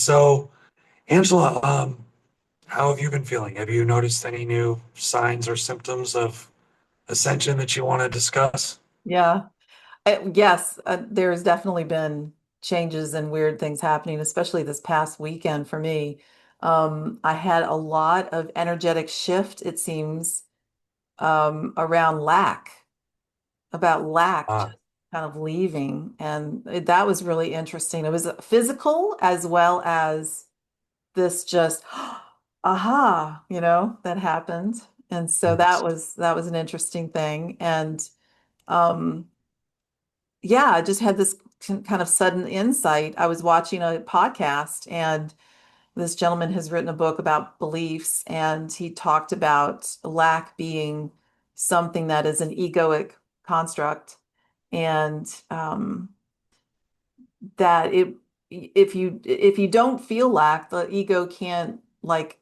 So, Angela, how have you been feeling? Have you noticed any new signs or symptoms of ascension that you want to discuss? Yeah. Yes, there's definitely been changes and weird things happening, especially this past weekend for me. I had a lot of energetic shift, it seems, around about lack Ah, just kind of leaving. And that was really interesting. It was physical as well as this just, aha, that happened. And so that yes. was an interesting thing. And um, yeah, I just had this kind of sudden insight. I was watching a podcast, and this gentleman has written a book about beliefs, and he talked about lack being something that is an egoic construct, and that if you don't feel lack, the ego can't like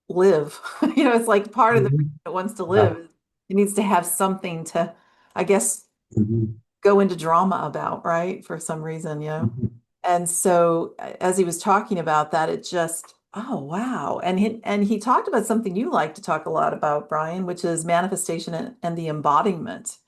live. It's like part of the Mhm. reason it wants to Yeah. live. It needs to have something to, I guess, Mhm. go into drama about, right? For some reason. Mhm. And so as he was talking about that, it just, oh wow. And he talked about something you like to talk a lot about, Brian, which is manifestation and the embodiment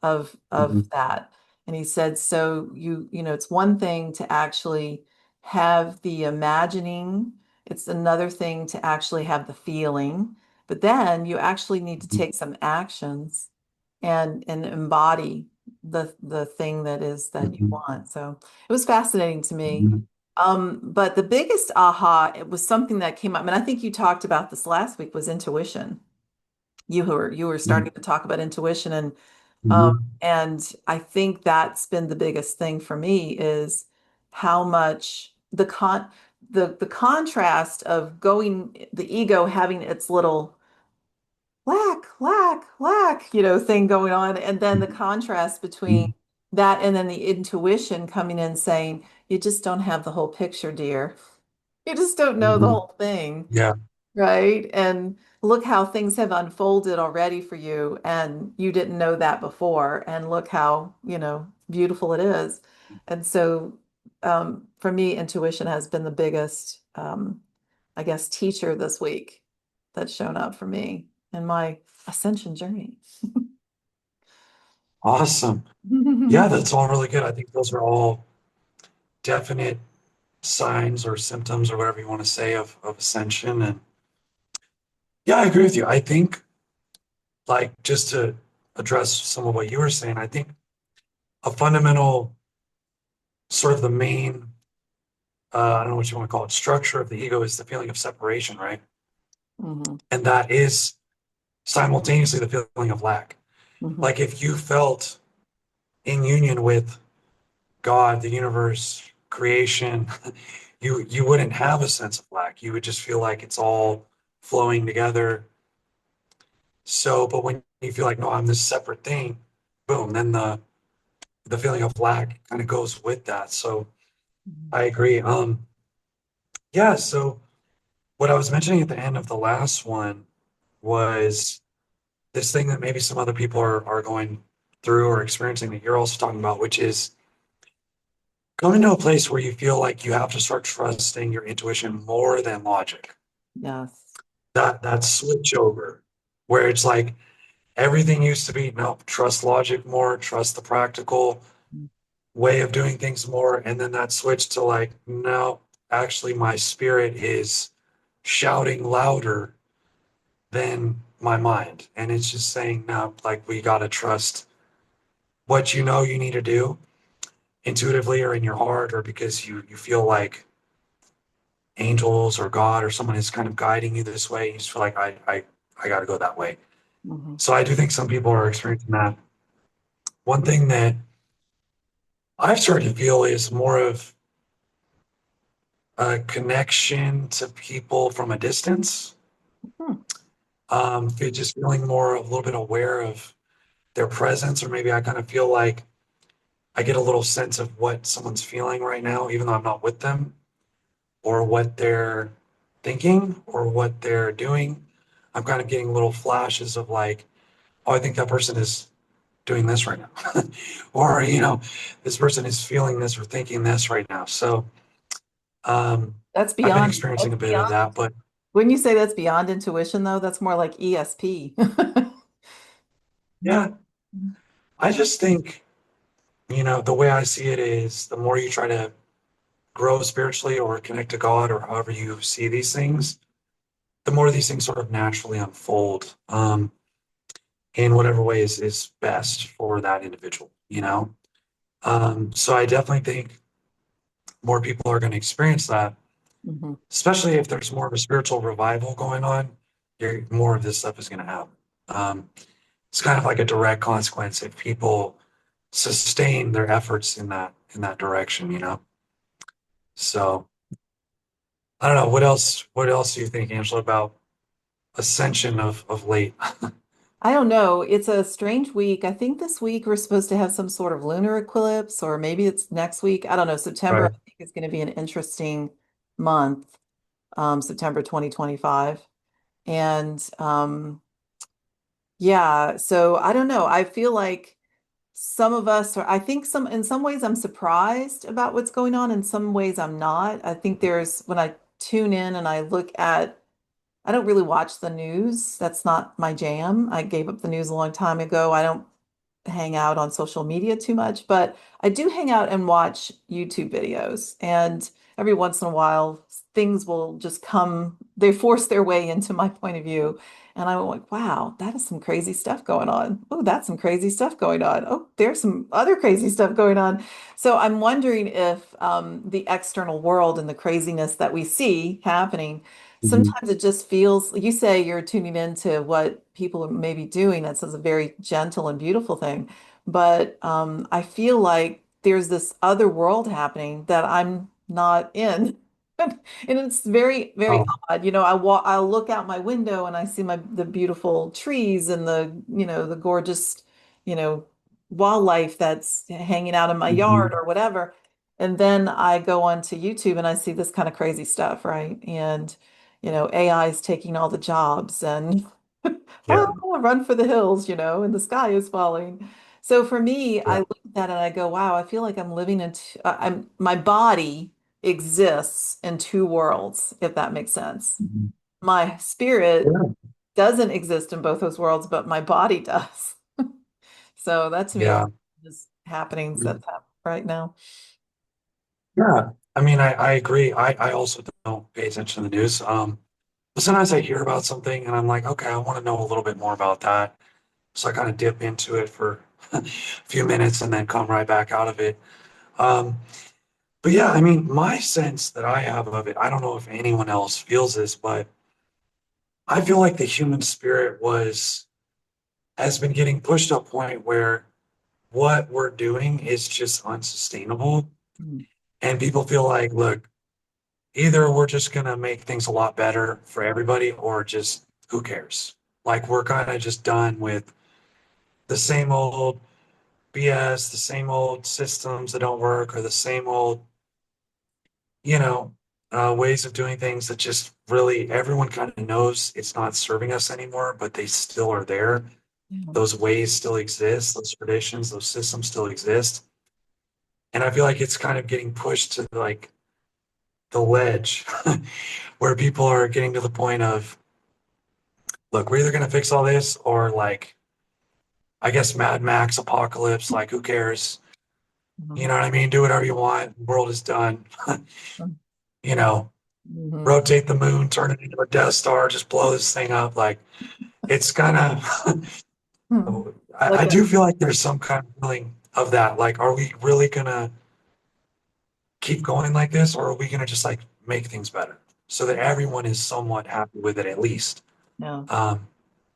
of Mhm. that. And he said, so it's one thing to actually have the imagining, it's another thing to actually have the feeling, but then you actually need to take some actions and embody the thing that you Mhm. want. So it was fascinating to me. Mhm. But the biggest aha, it was something that came up, and I think you talked about this last week, was intuition. You were starting to talk about intuition, Mhm. and I think that's been the biggest thing for me is how much the contrast of going the ego having its little lack, thing going on. And then the contrast between Mhm. that and then the intuition coming in saying, you just don't have the whole picture, dear. You just don't know the Mhm. whole thing, Yeah. right? And look how things have unfolded already for you, and you didn't know that before. And look how, beautiful it is. And so, for me, intuition has been the biggest, I guess, teacher this week that's shown up for me in my ascension journey. Awesome. Yeah, that's all really good. I think those are all definite signs or symptoms or whatever you want to say of ascension. And yeah, I agree with you. I think, like, just to address some of what you were saying, I think a fundamental sort of the main I don't know what you want to call it, structure of the ego is the feeling of separation, right? Hmm. And that is simultaneously the feeling of lack. Hmm. Like if you felt in union with God, the universe, creation, you wouldn't have a sense of lack. You would just feel like it's all flowing together. So, but when you feel like, no, I'm this separate thing, boom, then the feeling of lack kind of goes with that. So I agree. Yeah, so what I was mentioning at the end of the last one was this thing that maybe some other people are going through or experiencing that you're also talking about, which is coming to a place where you feel like you have to start trusting your intuition more than logic. Yes. That switch over where it's like everything used to be, no, trust logic more, trust the practical way of doing things more. And then that switch to like, no, actually my spirit is shouting louder than my mind. And it's just saying, no, like we gotta trust what you know you need to do intuitively or in your heart or because you feel like angels or God or someone is kind of guiding you this way. You just feel like I got to go that way. Hmm. So I do think some people are experiencing that. One thing that I've started to feel is more of a connection to people from a distance. Just feeling more a little bit aware of their presence, or maybe I kind of feel like I get a little sense of what someone's feeling right now, even though I'm not with them, or what they're thinking or what they're doing. I'm kind of getting little flashes of like, oh, I think that person is doing this right now. Or, this person is feeling this or thinking this right now. So, um, That's I've been beyond, experiencing that's a bit of beyond, that, but wouldn't you say that's beyond intuition though? That's more like ESP. yeah, I just think, the way I see it is the more you try to grow spiritually or connect to God or however you see these things, the more these things sort of naturally unfold in whatever way is best for that individual. So I definitely think more people are going to experience that, Mhm. especially if there's more of a spiritual revival going on. More of this stuff is going to happen. Um, it's kind of like a direct consequence if people sustain their efforts in that direction. So I don't know what else do you think, Angela, about Ascension of late? I don't know. It's a strange week. I think this week we're supposed to have some sort of lunar eclipse, or maybe it's next week. I don't know. September, I Right. think, is going to be an interesting month, September 2025. And yeah, so I don't know. I feel like some of us are, I think in some ways I'm surprised about what's going on. In some ways I'm not. I think when I tune in and I look at I don't really watch the news. That's not my jam. I gave up the news a long time ago. I don't hang out on social media too much, but I do hang out and watch YouTube videos. And every once in a while, things will just they force their way into my point of view. And I'm like, wow, that is some crazy stuff going on. Oh, that's some crazy stuff going on. Oh, there's some other crazy stuff going on. So I'm wondering if the external world and the craziness that we see happening, Mhm. sometimes it just feels, you say you're tuning into what people may be doing. That's a very gentle and beautiful thing. But I feel like there's this other world happening that I'm not in. And it's very, very Oh, odd. I'll look out my window and I see the beautiful trees and the gorgeous, you know, wildlife that's hanging out in my yard mhm. or whatever. And then I go onto YouTube and I see this kind of crazy stuff, right? And AI is taking all the jobs and Yeah. oh, run for the hills, and the sky is falling. So for me, I Yeah. look at that and I go, wow, I feel like I'm living my body exists in two worlds, if that makes sense. Mhm. My spirit Yeah. doesn't exist in both those worlds, but my body does. So that to me is Yeah. just happenings that's happening right now. Yeah. I mean, I agree. I also don't pay attention to the news. But sometimes I hear about something and I'm like, okay, I want to know a little bit more about that. So I kind of dip into it for a few minutes and then come right back out of it. Um, but yeah, I mean, my sense that I have of it, I don't know if anyone else feels this, but I feel like the human spirit has been getting pushed to a point where what we're doing is just unsustainable. Mm, And people feel like, look, either we're just going to make things a lot better for everybody or just who cares? Like we're kind of just done with the same old BS, the same old systems that don't work, or the same old, you know, ways of doing things that just really everyone kind of knows it's not serving us anymore, but they still are there. yeah. Those ways still exist, those traditions, those systems still exist. And I feel like it's kind of getting pushed to like the ledge where people are getting to the point of, look, we're either going to fix all this or like, I guess Mad Max apocalypse, like who cares? You Mhm. know what I mean? Do whatever you want. The world is done. you know, Mhm. rotate the moon, turn it into a Death Star, just blow this thing up. Like it's kind of, Mhm. I Like do feel like there's some kind of feeling of that. Like, are we really gonna keep going like this, or are we gonna just like make things better so that everyone is somewhat happy with it at least? yeah. Um,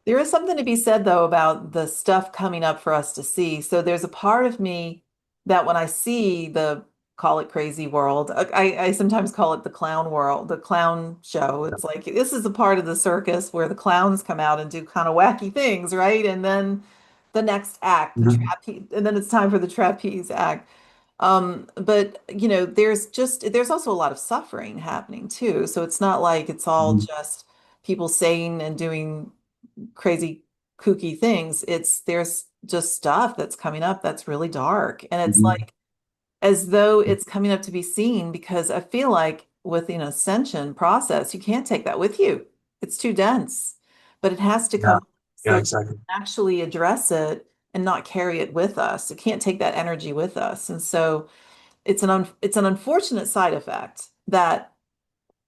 There is something to be said, though, about the stuff coming up for us to see. So there's a part of me that when I see call it crazy world, I sometimes call it the clown world, the clown show. It's like this is a part of the circus where the clowns come out and do kind of wacky things, right? And then the next act, the Mhm. trapeze, and then it's time for the trapeze act. But there's also a lot of suffering happening too. So it's not like it's all Mhm. just people saying and doing crazy kooky things. There's just stuff that's coming up that's really dark. And it's Mhm. like as though it's coming up to be seen because I feel like with an ascension process, you can't take that with you. It's too dense, but it has to Yeah. come Yeah, so we exactly. can actually address it and not carry it with us. It can't take that energy with us. And so it's an unfortunate side effect that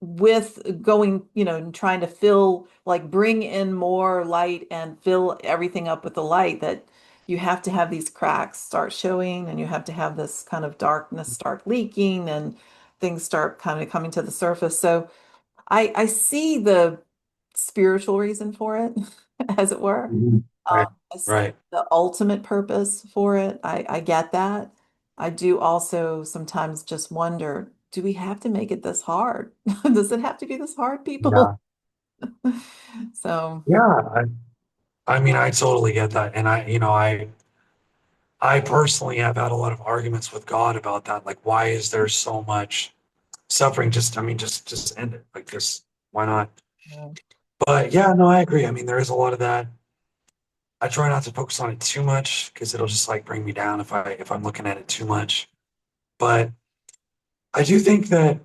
with going, and trying to fill, like bring in more light and fill everything up with the light, that you have to have these cracks start showing and you have to have this kind of darkness start leaking and things start kind of coming to the surface. So I see the spiritual reason for it, as it were. Mhm. Right. I see Right. the ultimate purpose for it. I get that. I do also sometimes just wonder, do we have to make it this hard? Does it have to be this hard, people? Yeah. So, Yeah. I mean, I totally get that. And I personally have had a lot of arguments with God about that. Like, why is there so much suffering? Just, I mean, just end it. Like this. Why not? yeah. But yeah, no, I agree. I mean, there is a lot of that. I try not to focus on it too much because it'll just like bring me down if I'm looking at it too much. But I do think that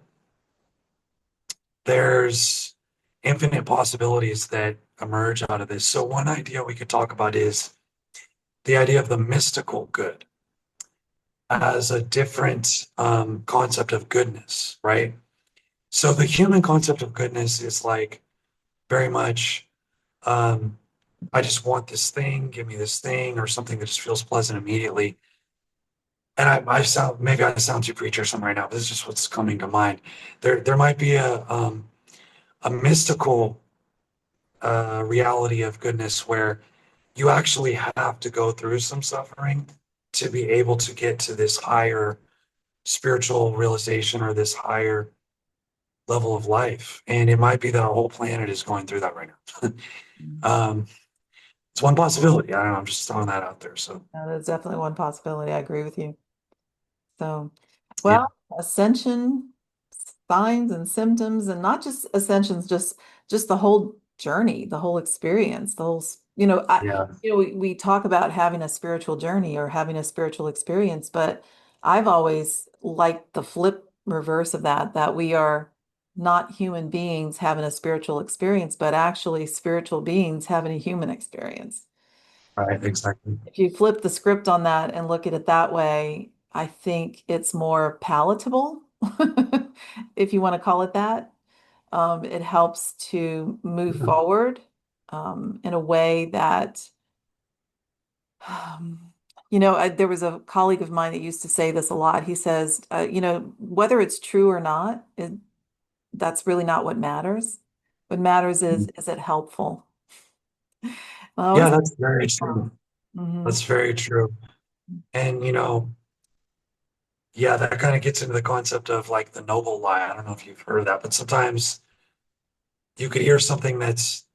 there's infinite possibilities that emerge out of this. So one idea we could talk about is the idea of the mystical good as a different concept of goodness, right? So the human concept of goodness is like very much, um, I just want this thing, give me this thing, or something that just feels pleasant immediately. And I sound maybe I sound too preacher or something right now, but this is just what's coming to mind. There might be a mystical reality of goodness where you actually have to go through some suffering to be able to get to this higher spiritual realization or this higher level of life. And it might be that our whole planet is going through that right now. um, it's one possibility. I don't know. I'm just throwing that out there. So That's definitely one possibility. I agree with you. So, yeah, well, ascension signs and symptoms, and not just ascensions, just the whole journey, the whole experience, the whole, yeah, we talk about having a spiritual journey or having a spiritual experience, but I've always liked the flip reverse of that, that we are not human beings having a spiritual experience, but actually spiritual beings having a human experience. right, exactly. If you flip the script on that and look at it that way, I think it's more palatable, if you want to call it that. It helps to move Yeah, forward in a way that, um, there was a colleague of mine that used to say this a lot. He says, whether it's true or not, that's really not what matters. What matters is it helpful? I yeah, always, that's very true. Mhm. That's very true. And yeah, that kind of gets into the concept of like the noble lie. I don't know if you've heard of that, but sometimes you could hear something that's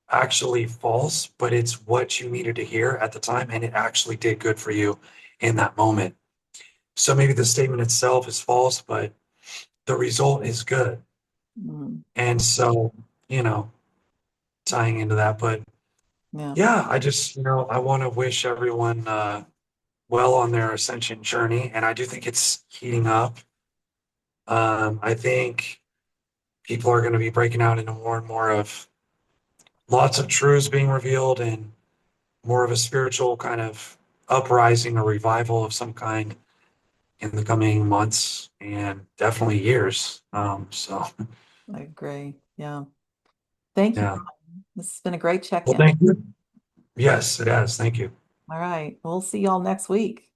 actually false, but it's what you needed to hear at the time, and it actually did good for you in that moment. So maybe the statement itself is false, but the result is good. Mhm. And so, you know, tying into that, but Yeah, yeah, I just, I want to wish everyone well on their ascension journey, and I do think it's heating up. I think people are going to be breaking out into more and more of lots of truths being revealed and more of a spiritual kind of uprising or revival of some kind in the coming months and definitely years. So, I agree. Yeah. Thank you, yeah. Brian. This has been a great Well, check-in. thank you. Yes, it has. Thank you. All right. We'll see y'all next week.